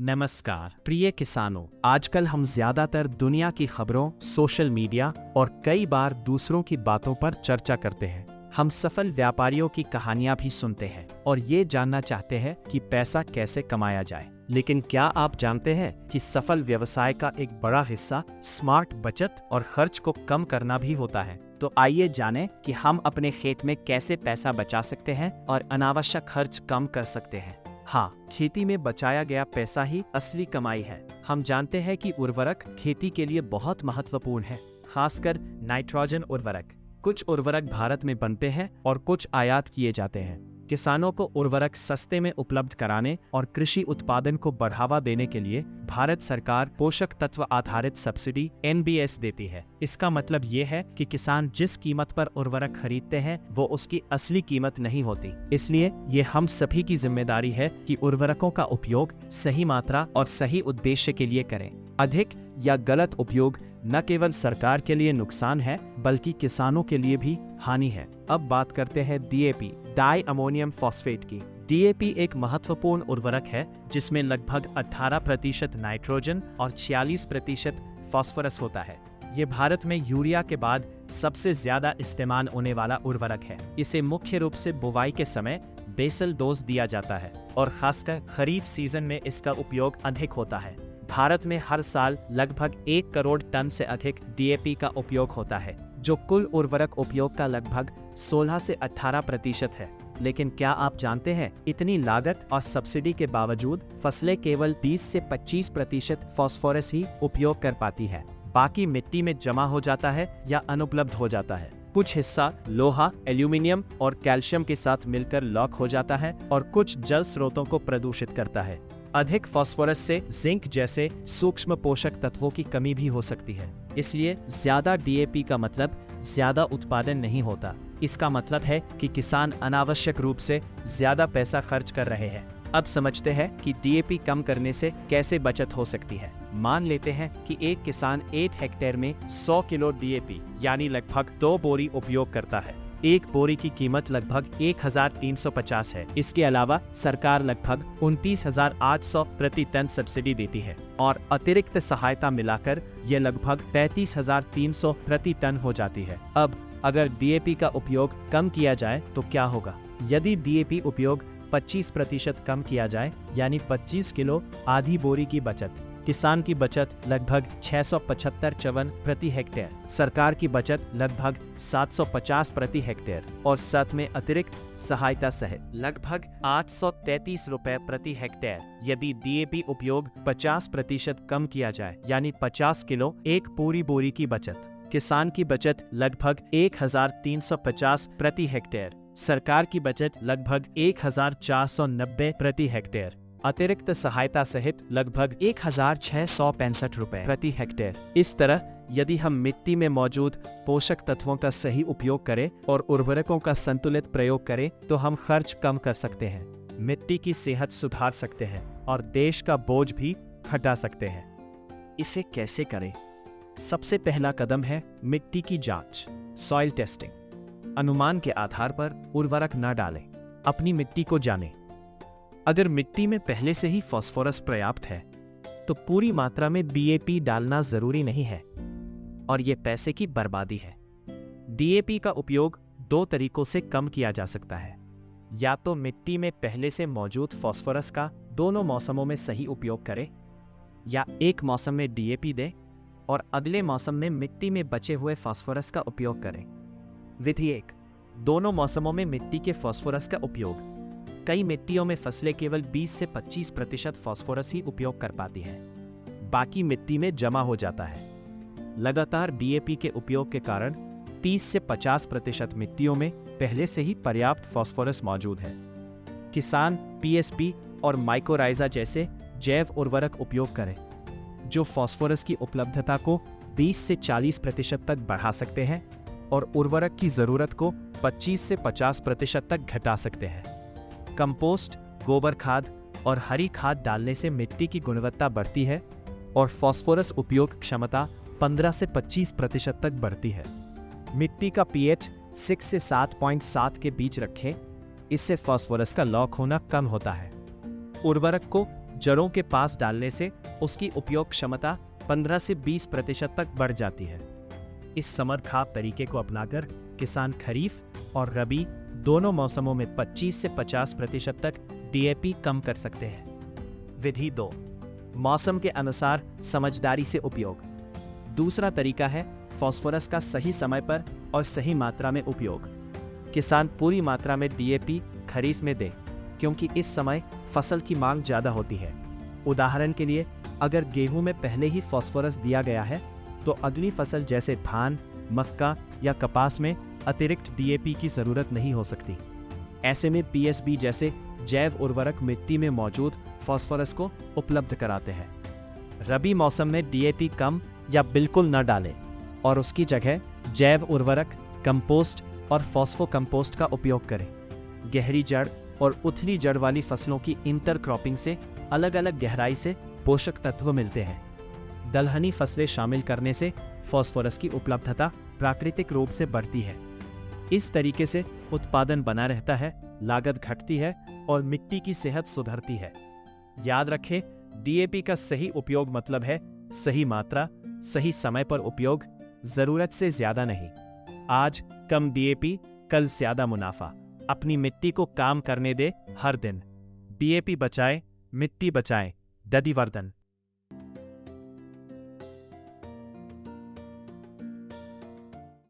नमस्कार प्रिय किसानों, आजकल हम ज्यादातर दुनिया की खबरों, सोशल मीडिया और कई बार दूसरों की बातों पर चर्चा करते हैं। हम सफल व्यापारियों की कहानियां भी सुनते हैं और ये जानना चाहते हैं कि पैसा कैसे कमाया जाए। लेकिन क्या आप जानते हैं कि सफल व्यवसाय का एक बड़ा हिस्सा स्मार्ट बचत और खर्च को कम करना भी होता है। तो आइए जानें कि हम अपने खेत में कैसे पैसा बचा सकते हैं और अनावश्यक खर्च कम कर सकते हैं। हाँ, खेती में बचाया गया पैसा ही असली कमाई है। हम जानते हैं कि उर्वरक खेती के लिए बहुत महत्वपूर्ण है, खासकर नाइट्रोजन उर्वरक। कुछ उर्वरक भारत में बनते हैं और कुछ आयात किए जाते हैं। किसानों को उर्वरक सस्ते में उपलब्ध कराने और कृषि उत्पादन को बढ़ावा देने के लिए भारत सरकार पोषक तत्व आधारित सब्सिडी (NBS) देती है। इसका मतलब ये है कि किसान जिस कीमत पर उर्वरक खरीदते हैं वो उसकी असली कीमत नहीं होती। इसलिए ये हम सभी की जिम्मेदारी है कि उर्वरकों का उपयोग सही मात्रा और सही उद्देश्य के लिए करें। अधिक या गलत उपयोग न केवल सरकार के लिए नुकसान है बल्कि किसानों के लिए भी हानि है। अब बात करते हैं DAP डाई अमोनियम फॉस्फेट की। DAP एक महत्वपूर्ण उर्वरक है जिसमें लगभग 18% नाइट्रोजन और 46% फास्फोरस होता है। ये भारत में यूरिया के बाद सबसे ज्यादा इस्तेमाल होने वाला उर्वरक है। इसे मुख्य रूप से बुवाई के समय बेसल डोज दिया जाता है और खासकर खरीफ सीजन में इसका उपयोग अधिक होता है। भारत में हर साल लगभग 1 करोड़ टन से अधिक DAP का उपयोग होता है, जो कुल उर्वरक उपयोग का लगभग 16 से 18% है। लेकिन क्या आप जानते हैं, इतनी लागत और सब्सिडी के बावजूद फसलें केवल 20 से 25% फास्फोरस ही उपयोग कर पाती है। बाकी मिट्टी में जमा हो जाता है या अनुपलब्ध हो जाता है। कुछ हिस्सा लोहा, एल्यूमिनियम और कैल्शियम के साथ मिलकर लॉक हो जाता है और कुछ जल स्रोतों को प्रदूषित करता है। अधिक फास्फोरस से जिंक जैसे सूक्ष्म पोषक तत्वों की कमी भी हो सकती है। इसलिए ज्यादा DAP का मतलब ज्यादा उत्पादन नहीं होता। इसका मतलब है कि किसान अनावश्यक रूप से ज्यादा पैसा खर्च कर रहे हैं। अब समझते हैं कि DAP कम करने से कैसे बचत हो सकती है। मान लेते हैं कि एक किसान 1 हेक्टेयर में 100 किलो DAP यानी लगभग 2 बोरी उपयोग करता है। एक बोरी की कीमत लगभग 1350 है। इसके अलावा सरकार लगभग 29,800 प्रति टन सब्सिडी देती है और अतिरिक्त सहायता मिलाकर ये लगभग 35,300 प्रति टन हो जाती है। अब अगर DAP का उपयोग कम किया जाए तो क्या होगा? यदि DAP उपयोग 25% कम किया जाए यानी 25 किलो, आधी बोरी की बचत। किसान की बचत लगभग 675 चवन प्रति हेक्टेयर, सरकार की बचत लगभग 750 प्रति हेक्टेयर और साथ में अतिरिक्त सहायता सहित लगभग 833 रुपए प्रति हेक्टेयर। यदि DAP उपयोग 50% कम किया जाए यानी 50 किलो, एक पूरी बोरी की बचत। किसान की बचत लगभग 1350 प्रति हेक्टेयर, सरकार की बचत लगभग 1490 प्रति हेक्टेयर, अतिरिक्त सहायता सहित लगभग 1665 रुपए प्रति हेक्टेयर। इस तरह यदि हम मिट्टी में मौजूद पोषक तत्वों का सही उपयोग करें और उर्वरकों का संतुलित प्रयोग करें तो हम खर्च कम कर सकते हैं, मिट्टी की सेहत सुधार सकते हैं और देश का बोझ भी घटा सकते हैं। इसे कैसे करें? सबसे पहला कदम है मिट्टी की जांच, सॉइल टेस्टिंग। अनुमान के आधार पर उर्वरक न डालें, अपनी मिट्टी को जानें। अगर मिट्टी में पहले से ही फास्फोरस पर्याप्त है तो पूरी मात्रा में DAP डालना जरूरी नहीं है और ये पैसे की बर्बादी है। DAP का उपयोग 2 तरीकों से कम किया जा सकता है। या तो मिट्टी में पहले से मौजूद फास्फोरस का दोनों मौसमों में सही उपयोग करें, या एक मौसम में DAP दें और अगले मौसम में मिट्टी में बचे हुए फास्फोरस का उपयोग करें। विधि 1, दोनों मौसमों में मिट्टी के फास्फोरस का उपयोग। कई मिट्टियों में फसलें केवल 20 से 25% फास्फोरस ही उपयोग कर पाती हैं, बाकी मिट्टी में जमा हो जाता है। लगातार DAP के उपयोग के कारण 30 से 50% मिट्टियों में पहले से ही पर्याप्त फास्फोरस मौजूद है। किसान PSP और माइकोराइजा जैसे जैव उर्वरक उपयोग करें, जो फास्फोरस की उपलब्धता को 20 से 40% तक बढ़ा सकते हैं और उर्वरक की जरूरत को 25 से 50% तक घटा सकते हैं। कंपोस्ट, गोबर खाद और हरी खाद डालने से मिट्टी की गुणवत्ता बढ़ती है और फास्फोरस उपयोग क्षमता 15 से 25% तक बढ़ती है। मिट्टी का pH 6 से 7.7 के बीच रखें, इससे फास्फोरस का लॉक होना कम होता है। उर्वरक को जड़ों के पास डालने से उसकी उपयोग क्षमता 15 से 20% तक बढ़ जाती है। इस समरखाप तरीके को अपनाकर किसान खरीफ और रबी दोनों मौसमों में 25 से 50% तक डीएपी कम कर सकते हैं। विधि 2, मौसम के अनुसार समझदारी से उपयोग। दूसरा तरीका है फास्फोरस का सही समय पर और सही मात्रा में उपयोग। किसान पूरी मात्रा में डीएपी खरीफ में दे, क्योंकि इस समय फसल की मांग ज्यादा होती है। उदाहरण के लिए, अगर गेहूं में पहले ही फास्फोरस दिया गया है तो अगली फसल जैसे धान, मक्का या कपास में अतिरिक्त डीएपी की जरूरत नहीं हो सकती। ऐसे में पीएसबी जैसे जैव उर्वरक मिट्टी में मौजूद फास्फोरस को उपलब्ध कराते हैं। रबी मौसम में डीएपी कम या बिल्कुल न डालें और उसकी जगह जैव उर्वरक, कंपोस्ट और फॉस्फो कंपोस्ट का उपयोग करें। गहरी जड़ और उथली जड़ वाली फसलों की इंटरक्रॉपिंग से अलग अलग गहराई से पोषक तत्व मिलते हैं। दलहनी फसलें शामिल करने से फास्फोरस की उपलब्धता प्राकृतिक रूप से बढ़ती है। इस तरीके से उत्पादन बना रहता है, लागत घटती है और मिट्टी की सेहत सुधरती है। याद रखें, डीएपी का सही उपयोग मतलब है सही मात्रा, सही समय पर उपयोग, जरूरत से ज्यादा नहीं। आज कम डीएपी, कल ज्यादा मुनाफा। अपनी मिट्टी को काम करने दे हर दिन। डीएपी बचाए, मिट्टी बचाए। दधिवर्धन।